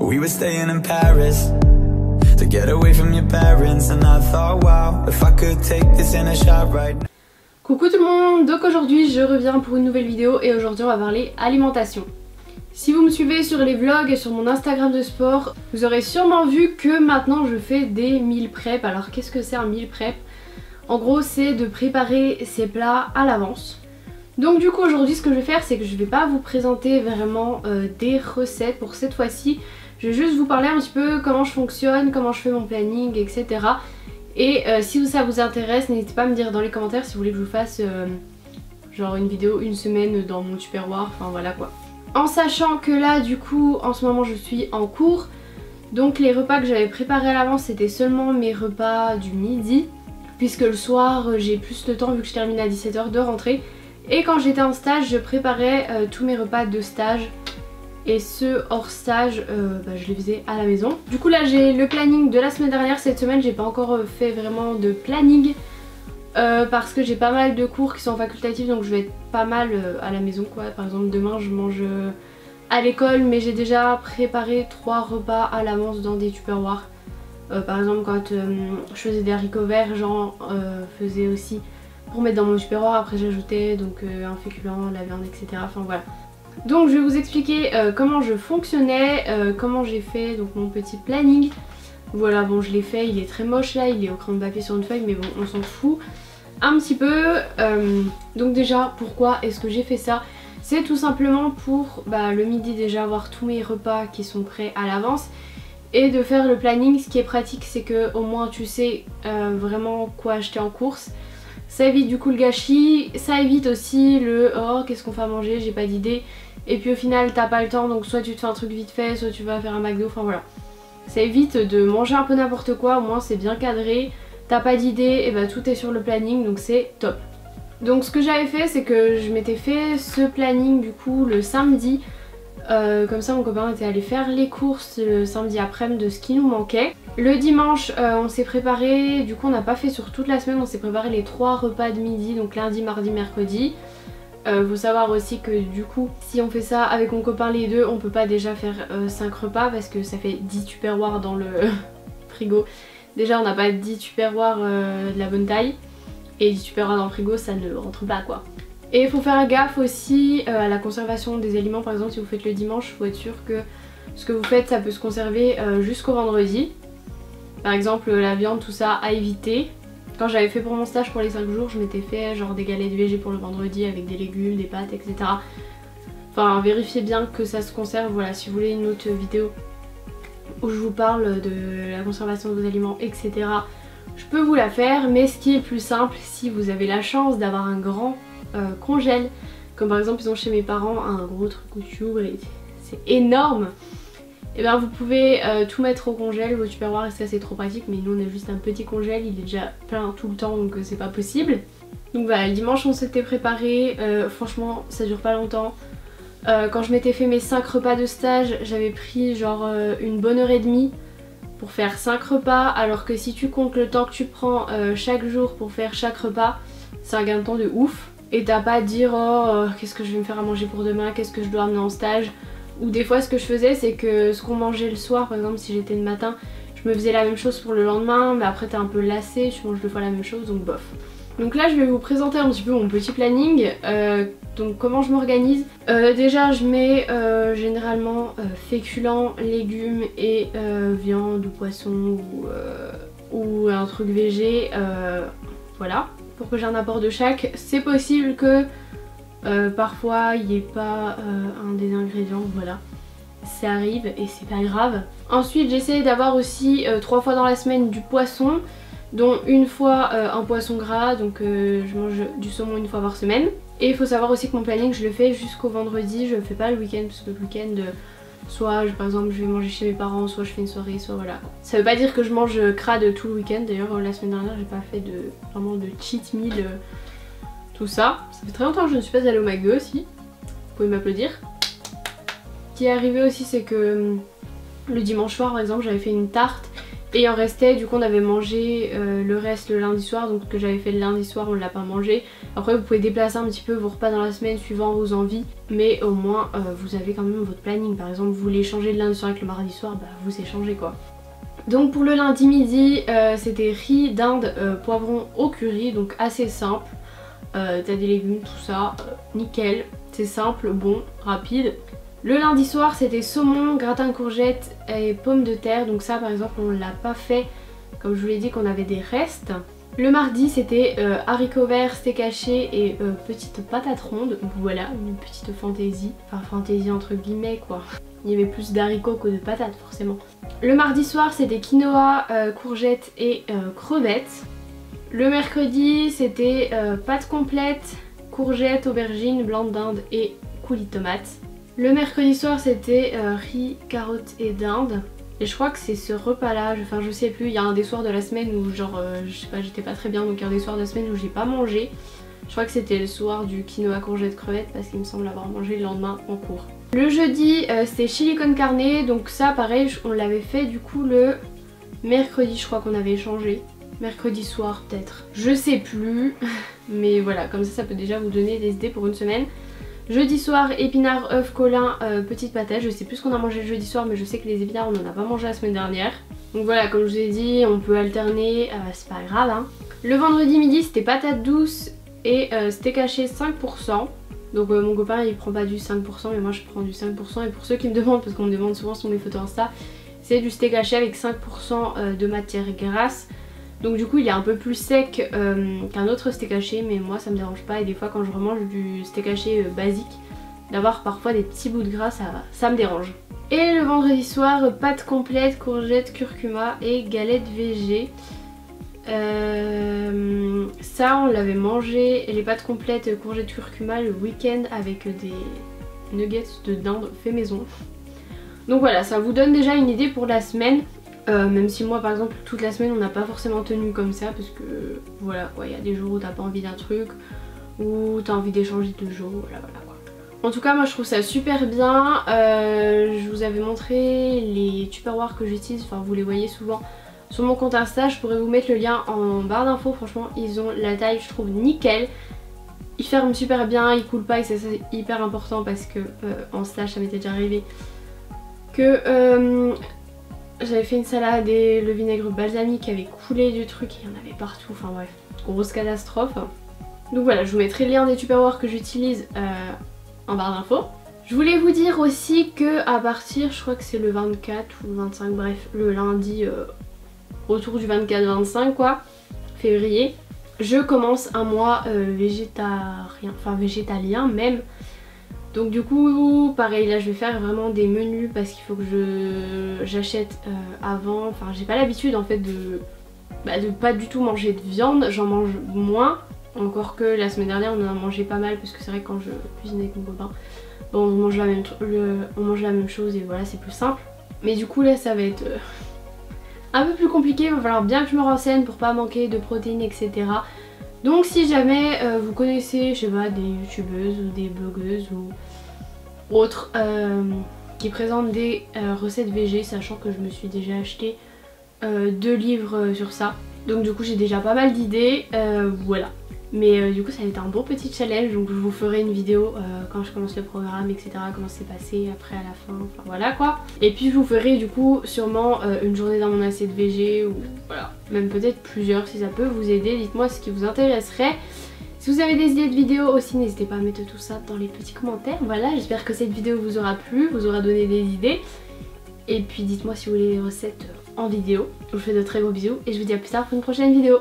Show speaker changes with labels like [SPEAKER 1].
[SPEAKER 1] We were staying in Paris to get away from your parents, and I thought, wow, if I could take this in a shot right now.
[SPEAKER 2] Coucou tout le monde, donc aujourd'hui je reviens pour une nouvelle vidéo et aujourd'hui on va parler alimentation. Si vous me suivez sur les vlogs et sur mon Instagram de sport, vous aurez sûrement vu que maintenant je fais des meal prep. Alors qu'est-ce que c'est un meal prep? En gros c'est de préparer ses plats à l'avance. Donc du coup aujourd'hui ce que je vais faire c'est que je vais pas vous présenter vraiment des recettes pour cette fois-ci. Je vais juste vous parler un petit peu comment je fonctionne, comment je fais mon planning, etc. Et si ça vous intéresse, n'hésitez pas à me dire dans les commentaires si vous voulez que je vous fasse genre une vidéo une semaine dans mon Tupperware, enfin voilà quoi. En sachant que là du coup en ce moment je suis en cours, donc les repas que j'avais préparés à l'avance c'était seulement mes repas du midi, puisque le soir j'ai plus le temps vu que je termine à 17 h de rentrer. Et quand j'étais en stage je préparais tous mes repas de stage, et ceux hors stage je les faisais à la maison. Du coup là j'ai le planning de la semaine dernière. Cette semaine j'ai pas encore fait vraiment de planning parce que j'ai pas mal de cours qui sont facultatifs, donc je vais être pas mal à la maison quoi. Par exemple demain je mange à l'école, mais j'ai déjà préparé 3 repas à l'avance dans des Tupperware. Par exemple quand je faisais des haricots verts, j'en faisais aussi pour mettre dans mon Tupperware. Après j'ajoutais donc un féculent, la viande, etc. Enfin voilà. Donc je vais vous expliquer comment je fonctionnais, comment j'ai fait donc mon petit planning. Voilà, bon je l'ai fait, il est très moche là, il est au crayon de papier sur une feuille, mais bon on s'en fout un petit peu. Donc déjà pourquoi est-ce que j'ai fait ça? C'est tout simplement pour le midi déjà avoir tous mes repas qui sont prêts à l'avance et de faire le planning. Ce qui est pratique c'est que au moins tu sais vraiment quoi acheter en course. Ça évite du coup le gâchis, ça évite aussi le oh qu'est-ce qu'on fait à manger, j'ai pas d'idée. Et puis au final t'as pas le temps, donc soit tu te fais un truc vite fait, soit tu vas faire un McDo, enfin voilà. Ça évite de manger un peu n'importe quoi, au moins c'est bien cadré, t'as pas d'idée, et bah tout est sur le planning, donc c'est top. Donc ce que j'avais fait c'est que je m'étais fait ce planning du coup le samedi. Comme ça mon copain était allé faire les courses le samedi après-midi de ce qui nous manquait. Le dimanche on s'est préparé, du coup on n'a pas fait sur toute la semaine, on s'est préparé les 3 repas de midi, donc lundi, mardi, mercredi. Faut savoir aussi que du coup si on fait ça avec mon copain les deux, on peut pas déjà faire 5 repas parce que ça fait 10 Tupperware dans le frigo. Déjà on n'a pas 10 Tupperware de la bonne taille, et 10 Tupperware dans le frigo ça ne rentre pas quoi. Et il faut faire gaffe aussi à la conservation des aliments. Par exemple si vous faites le dimanche, il faut être sûr que ce que vous faites ça peut se conserver jusqu'au vendredi. Par exemple la viande, tout ça à éviter. Quand j'avais fait pour mon stage pour les 5 jours, je m'étais fait genre des galettes végé pour le vendredi avec des légumes, des pâtes, etc. Enfin vérifiez bien que ça se conserve. Voilà, si vous voulez une autre vidéo où je vous parle de la conservation de vos aliments, etc. je peux vous la faire. Mais ce qui est plus simple, si vous avez la chance d'avoir un grand congèle, comme par exemple ils ont chez mes parents un gros truc où tu ouvres et c'est énorme, et bien vous pouvez tout mettre au congèle, vos Tupperware, et ça c'est trop pratique. Mais nous on a juste un petit congèle, il est déjà plein tout le temps, donc c'est pas possible. Donc voilà, le dimanche on s'était préparé, franchement ça dure pas longtemps. Quand je m'étais fait mes 5 repas de stage, j'avais pris genre une bonne heure et demie pour faire 5 repas, alors que si tu comptes le temps que tu prends chaque jour pour faire chaque repas, c'est un gain de temps de ouf. Et t'as pas à dire oh qu'est-ce que je vais me faire à manger pour demain, qu'est-ce que je dois amener en stage. Ou des fois ce que je faisais c'est que ce qu'on mangeait le soir, par exemple si j'étais le matin, je me faisais la même chose pour le lendemain, mais après t'es un peu lassé, tu manges 2 fois la même chose, donc bof. Donc là je vais vous présenter un petit peu mon petit planning, donc comment je m'organise. Déjà je mets généralement féculents, légumes et viande ou poisson ou un truc végé, voilà, pour que j'ai un apport de chaque. C'est possible que parfois il n'y ait pas un des ingrédients, voilà, ça arrive et c'est pas grave. Ensuite j'essaie d'avoir aussi 3 fois dans la semaine du poisson, dont une fois un poisson gras, donc je mange du saumon une fois par semaine. Et il faut savoir aussi que mon planning je le fais jusqu'au vendredi, je le fais pas le week-end, parce que le week-end soit par exemple je vais manger chez mes parents, soit je fais une soirée, soit voilà. Ça veut pas dire que je mange crade tout le week-end. D'ailleurs la semaine dernière j'ai pas fait vraiment de cheat meal, tout ça. Ça fait très longtemps que je ne suis pas allée au McDo aussi, vous pouvez m'applaudir. Ce qui est arrivé aussi c'est que le dimanche soir par exemple j'avais fait une tarte Et il en restait, du coup on avait mangé le reste le lundi soir, donc ce que j'avais fait le lundi soir on l'a pas mangé. Après vous pouvez déplacer un petit peu vos repas dans la semaine suivant vos envies, mais au moins vous avez quand même votre planning. Par exemple vous voulez échanger le lundi soir avec le mardi soir, bah vous échangez quoi. Donc pour le lundi midi c'était riz, dinde, poivron au curry, donc assez simple. T'as des légumes, tout ça, nickel, c'est simple, bon, rapide. Le lundi soir c'était saumon, gratin de courgettes et pommes de terre, donc ça par exemple on l'a pas fait, comme je vous l'ai dit qu'on avait des restes. Le mardi c'était haricots verts, steak haché et petite patate ronde, donc voilà, une petite fantaisie, enfin fantaisie entre guillemets quoi. Il y avait plus d'haricots que de patates forcément. Le mardi soir c'était quinoa, courgettes et crevettes. Le mercredi c'était pâtes complètes, courgettes, aubergines, blanc de dinde et coulis de tomates. Le mercredi soir c'était riz, carottes et dinde. Et je crois que c'est ce repas là, enfin je sais plus, il y a un des soirs de la semaine où genre je sais pas, j'étais pas très bien, donc il y a un des soirs de la semaine où j'ai pas mangé. Je crois que c'était le soir du quinoa courgette crevette parce qu'il me semble avoir mangé le lendemain en cours. Le jeudi c'était chili con carne, donc ça pareil on l'avait fait du coup le mercredi, je crois qu'on avait échangé. Mercredi soir peut-être, je sais plus, mais voilà, comme ça peut déjà vous donner des idées pour une semaine. Jeudi soir, épinards, œufs, colin, petite patate. Je sais plus ce qu'on a mangé le jeudi soir, mais je sais que les épinards on en a pas mangé la semaine dernière. Donc voilà, comme je vous ai dit, on peut alterner, c'est pas grave hein. Le vendredi midi c'était patates douces et steak haché 5%. Donc mon copain il prend pas du 5% mais moi je prends du 5%. Et pour ceux qui me demandent, parce qu'on me demande souvent sur mes photos Insta, c'est du steak haché avec 5% de matière grasse. Donc du coup il est un peu plus sec qu'un autre steak haché, mais moi ça me dérange pas. Et des fois quand je remange du steak haché basique, d'avoir parfois des petits bouts de gras, ça me dérange. Et le vendredi soir, pâtes complètes, courgettes, curcuma et galettes végé. Ça on l'avait mangé, les pâtes complètes, courgettes, curcuma le week-end avec des nuggets de dinde fait maison. Donc voilà, ça vous donne déjà une idée pour la semaine. Même si moi par exemple toute la semaine on n'a pas forcément tenu comme ça, parce que voilà quoi, il y a des jours où t'as pas envie d'un truc, ou t'as envie d'échanger 2 jours, voilà quoi. En tout cas moi je trouve ça super bien. Je vous avais montré les tupperwares que j'utilise, enfin vous les voyez souvent sur mon compte Insta, je pourrais vous mettre le lien en barre d'infos. Franchement ils ont la taille je trouve nickel, ils ferment super bien, ils coulent pas, et c'est hyper important parce que en stage ça m'était déjà arrivé que j'avais fait une salade et le vinaigre balsamique avait coulé du truc, il y en avait partout, enfin bref, grosse catastrophe. Donc voilà, je vous mettrai le lien des tupperwares que j'utilise en barre d'infos. Je voulais vous dire aussi que à partir, je crois que c'est le 24 ou le 25, bref, le lundi autour du 24-25 quoi, février, je commence un mois végétarien, enfin végétalien même. Donc du coup pareil là je vais faire vraiment des menus parce qu'il faut que j'achète avant, enfin j'ai pas l'habitude en fait de pas du tout manger de viande, j'en mange moins, encore que la semaine dernière on en a mangé pas mal parce que c'est vrai que quand je cuisine avec mon copain, bon, on mange la même chose et voilà c'est plus simple. Mais du coup là ça va être un peu plus compliqué, il va falloir bien que je me renseigne pour pas manquer de protéines etc. Donc si jamais vous connaissez, je sais pas, des youtubeuses ou des blogueuses ou autres qui présentent des recettes végé, sachant que je me suis déjà acheté 2 livres sur ça. Donc du coup j'ai déjà pas mal d'idées, voilà. Mais du coup ça va être un bon petit challenge, donc je vous ferai une vidéo quand je commence le programme etc, comment c'est passé après à la fin, enfin voilà quoi. Et puis je vous ferai du coup sûrement une journée dans mon assiette végé, ou voilà, même peut-être plusieurs si ça peut vous aider, dites-moi ce qui vous intéresserait. Si vous avez des idées de vidéos aussi, n'hésitez pas à mettre tout ça dans les petits commentaires. Voilà, j'espère que cette vidéo vous aura plu, vous aura donné des idées. Et puis dites-moi si vous voulez les recettes en vidéo. Je vous fais de très gros bisous et je vous dis à plus tard pour une prochaine vidéo.